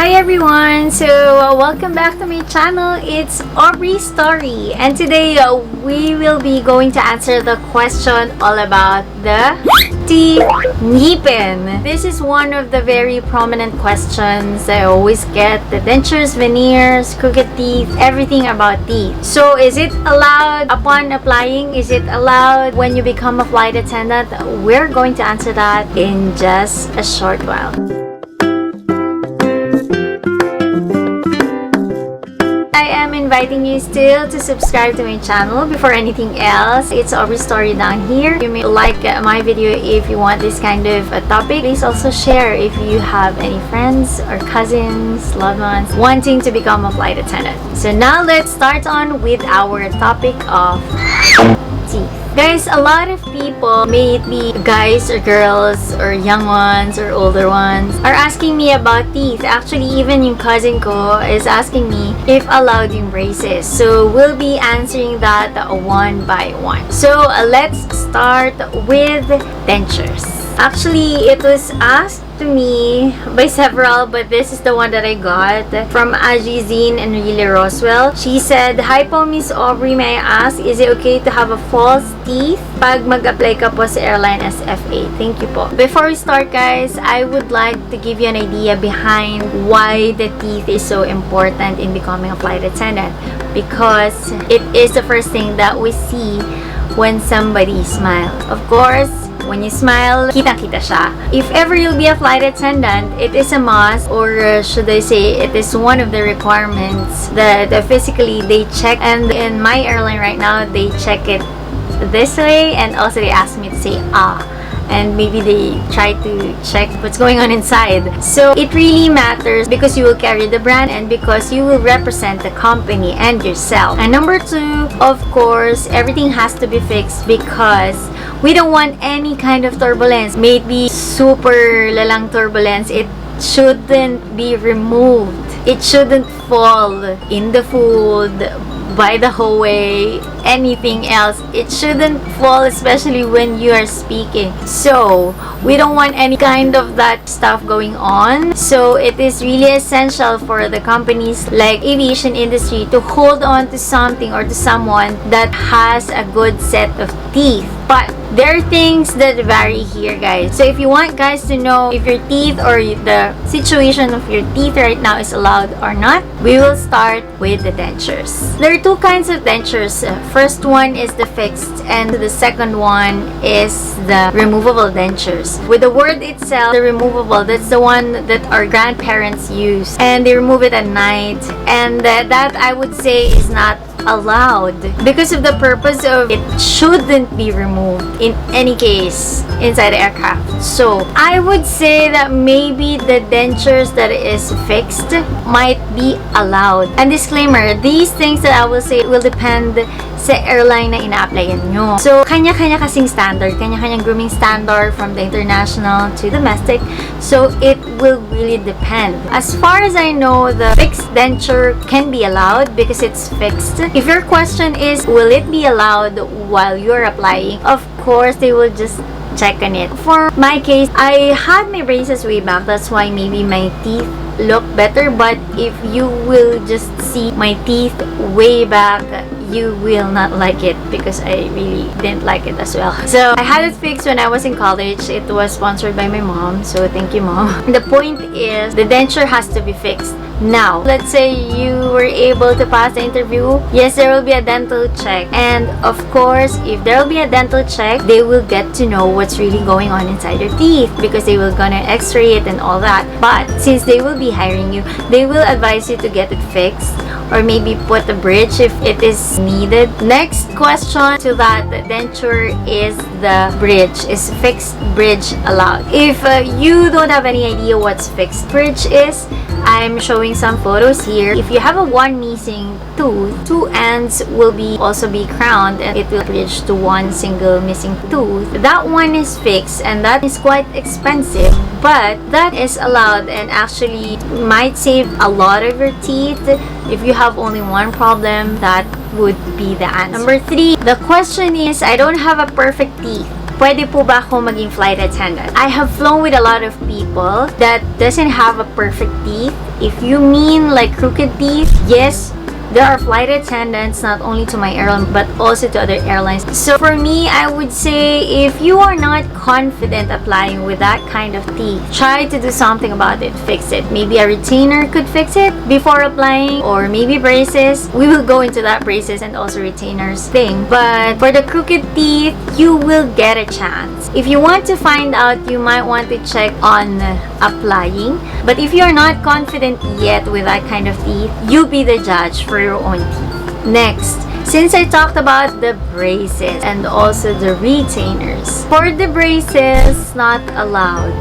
Hi everyone! So, welcome back to my channel. It's AubreyStory. And today, we will be going to answer the question all about the teeth ngipin. This is one of the very prominent questions I always get. The dentures, veneers, crooked teeth, everything about teeth. So, is it allowed upon applying? Is it allowed when you become a flight attendant? We're going to answer that in just a short while. I am inviting you still to subscribe to my channel. Before anything else, it's AubreyStory down here. You may like my video if you want this kind of a topic. Please also share if you have any friends or cousins, loved ones wanting to become a flight attendant. So now let's start on with our topic of teeth. Guys, a lot of people, may it be guys or girls or young ones or older ones, are asking me about teeth. Actually, even yung cousin ko is asking me if allowed yung braces. So, we'll be answering that one by one. So, let's start with dentures. Actually, it was asked to me by several, but this is the one that I got from 𝒔𝒂𝒑𝒂💧 and really Roswell. She said, "Hi po, Miss Aubrey, may I ask, is it okay to have a false teeth pag mag-apply ka po sa airline as FA? Thank you po." Before we start, guys, I would like to give you an idea behind why the teeth is so important in becoming a flight attendant, because it is the first thing that we see when somebody smiles. Of course, when you smile, kitang-kita siya. If ever you'll be a flight attendant, it is a must, or should I say, it is one of the requirements that physically they check. And in my airline right now, they check it this way, and also they ask me to say and maybe they try to check what's going on inside. So it really matters because you will carry the brand and because you will represent the company and yourself. And number two, of course, everything has to be fixed because we don't want any kind of turbulence. Maybe super lalang turbulence. It shouldn't be removed. It shouldn't fall in the food, by the hallway, anything else. It shouldn't fall, especially when you are speaking. So we don't want any kind of that stuff going on. So it is really essential for the companies like aviation industry to hold on to something or to someone that has a good set of teeth. But there are things that vary here, guys. So if you want guys to know if your teeth or the situation of your teeth right now is allowed or not, we will start with the dentures. There are two kinds of dentures. First one is the fixed, and the second one is the removable dentures. With the word itself, the removable, that's the one that our grandparents use, and they remove it at night, and that I would say is not allowed because of the purpose of it shouldn't be removed in any case inside the aircraft. So I would say that maybe the dentures that is fixed might be allowed. And disclaimer, these things that I will say will depend sa airline na ina-applyan nyo. So kanya-kanya kasing standard, kanya-kanyang grooming standard from the international to domestic. So it will really depend. As far as I know, the fixed denture can be allowed because it's fixed. If your question is, will it be allowed while you're applying? Of course, they will just check on it. For my case, I had my braces way back. That's why maybe my teeth look better. But if you will just see my teeth way back, you will not like it because I really didn't like it as well. So I had it fixed when I was in college. It was sponsored by my mom, so thank you, Mom. The point is, the denture has to be fixed. Now, let's say you were able to pass the interview. Yes, there will be a dental check. And of course, if there will be a dental check, they will get to know what's really going on inside your teeth because they will gonna x-ray it and all that. But since they will be hiring you, they will advise you to get it fixed or maybe put a bridge if it is needed. Next question to that denture is the bridge. Is fixed bridge allowed? If you don't have any idea what's fixed bridge is, I'm showing some photos here. If you have a one missing tooth, two ends will also be crowned and it will bridge to one single missing tooth. That one is fixed and that is quite expensive, but that is allowed and actually might save a lot of your teeth. If you have only one problem, that would be the answer. Number three, the question is, I don't have a perfect teeth. Pwede po ba ako maging flight attendant? I have flown with a lot of people people that doesn't have a perfect teeth. If you mean like crooked teeth, yes, there are flight attendants not only to my airline but also to other airlines. So for me, I would say if you are not confident applying with that kind of teeth, try to do something about it. Fix it. Maybe a retainer could fix it before applying, or maybe braces. We will go into that braces and also retainers thing. But for the crooked teeth, you will get a chance. If you want to find out, you might want to check on applying. But if you're not confident yet with that kind of teeth, you be the judge for your own teeth. Next, since I talked about the braces and also the retainers, for the braces, not allowed.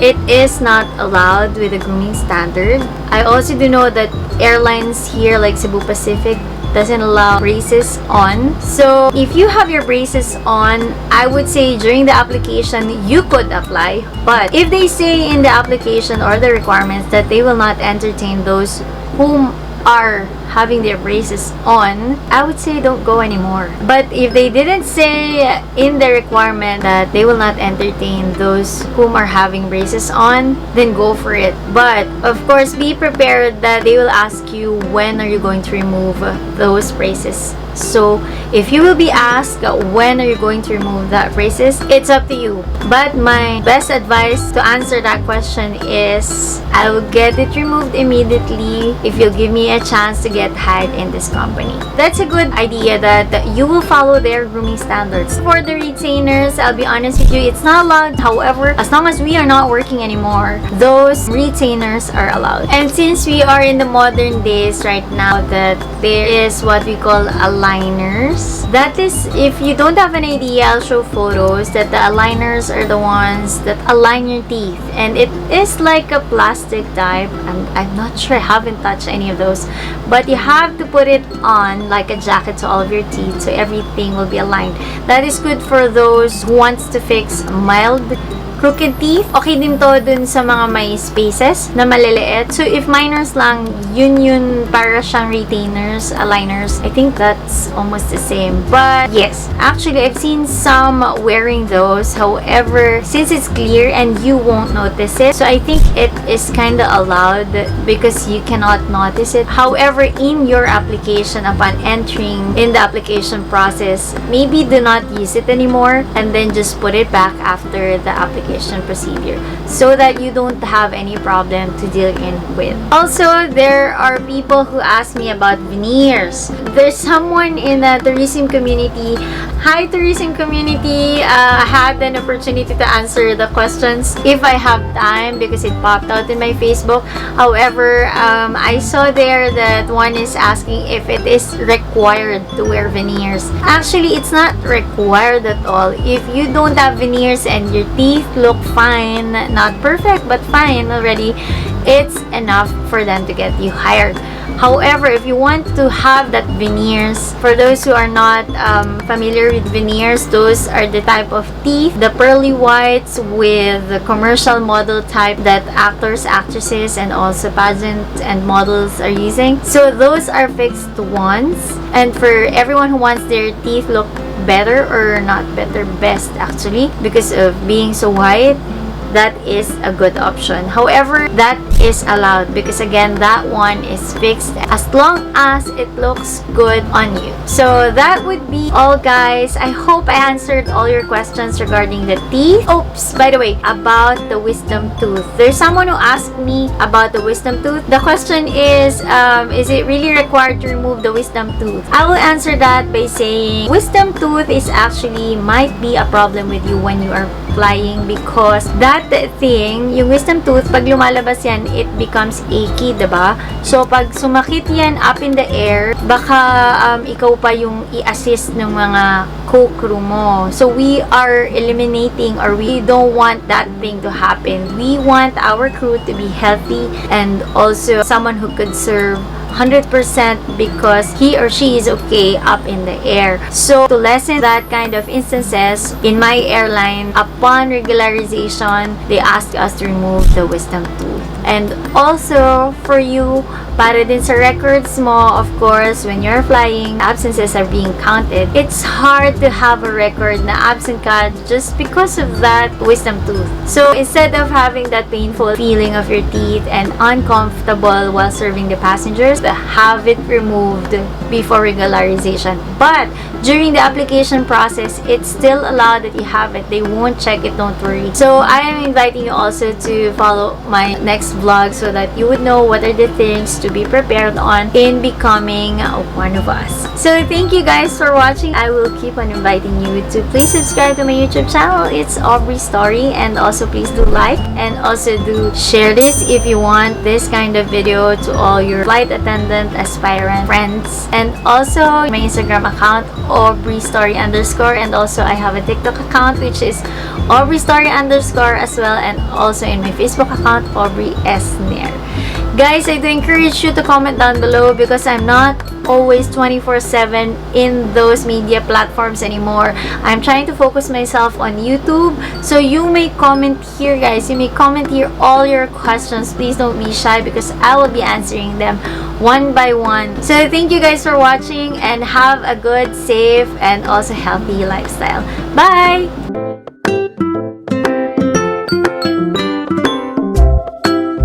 It is not allowed with the grooming standard. I also do know that airlines here like Cebu Pacific doesn't allow braces on. So if you have your braces on, I would say during the application you could apply. But if they say in the application or the requirements that they will not entertain those whom are having their braces on, I would say don't go anymore. But if they didn't say in the requirement that they will not entertain those whom are having braces on, then go for it. But of course, be prepared that they will ask you when are you going to remove those braces. So if you will be asked when are you going to remove that braces, it's up to you. But my best advice to answer that question is I will get it removed immediately if you'll give me a chance to get hired in this company. That's a good idea that you will follow their grooming standards. For the retainers, I'll be honest with you, it's not allowed. However, as long as we are not working anymore, those retainers are allowed. And since we are in the modern days right now, that there is what we call aligners. That is, if you don't have an idea, I'll show photos that the aligners are the ones that align your teeth, and it is like a plastic type. I'm not sure, I haven't touched any of those, but you have to put it on like a jacket to all of your teeth so everything will be aligned. That is good for those who wants to fix mild crooked teeth. Okay din to dun sa mga may spaces na maliliit. So if minors lang, yun para siyang retainers, aligners. I think that's almost the same. But yes, actually I've seen some wearing those. However, since it's clear and you won't notice it, so I think it is kind of allowed because you cannot notice it. However, in your application, upon entering in the application process, maybe do not use it anymore and then just put it back after the application procedure so that you don't have any problem to deal with. Also, there are people who ask me about veneers. There's someone in the tourism community. Hi tourism community, I had an opportunity to answer the questions if I have time because it popped out in my Facebook. However, I saw there that one is asking if it is required to wear veneers. Actually, it's not required at all. If you don't have veneers and your teeth look fine, not perfect but fine already, it's enough for them to get you hired. However, if you want to have that veneers, for those who are not familiar with veneers, those are the type of teeth, the pearly whites with the commercial model type that actors, actresses, and also pageants and models are using. So those are fixed ones. And for everyone who wants their teeth look better, or not better, best actually, because of being so white, that is a good option. However, that is allowed because again, that one is fixed as long as it looks good on you. So that would be all, guys. I hope I answered all your questions regarding the teeth. Oops, by the way, about the wisdom tooth. There's someone who asked me about the wisdom tooth. The question is it really required to remove the wisdom tooth? I will answer that by saying wisdom tooth is actually might be a problem with you when you are flying because that thing, yung wisdom tooth, pag lumalabas yan, it becomes achy, diba? So, pag sumakit yan up in the air, baka ikaw pa yung i-assist ng mga co-crew mo. So, we are eliminating, or we don't want that thing to happen. We want our crew to be healthy and also someone who could serve 100% because he or she is okay up in the air. So to lessen that kind of instances, in my airline, upon regularization, they asked us to remove the wisdom tooth. And also, for you, para din sa records mo, of course, when you're flying, absences are being counted. It's hard to have a record na absent ka just because of that wisdom tooth. So, instead of having that painful feeling of your teeth and uncomfortable while serving the passengers, have it removed before regularization. But, during the application process, it's still allowed that you have it. They won't check it, don't worry. So, I am inviting you also to follow my next vlog so that you would know what are the things to be prepared on in becoming one of us. So, thank you guys for watching. I will keep on inviting you to please subscribe to my YouTube channel. It's 𝗔𝗧story, and also please do like and also do share this if you want this kind of video to all your flight attendant aspirant friends. And also my Instagram account 𝗔𝗧story_, and also I have a TikTok account which is 𝗔𝗧story_ as well, and also in my Facebook account AubreySNer. Guys, I do encourage you to comment down below because I'm not always 24/7 in those media platforms anymore. I'm trying to focus myself on YouTube. So you may comment here, guys. You may comment here all your questions. Please don't be shy because I will be answering them one by one. So thank you guys for watching and have a good, safe, and also healthy lifestyle. Bye!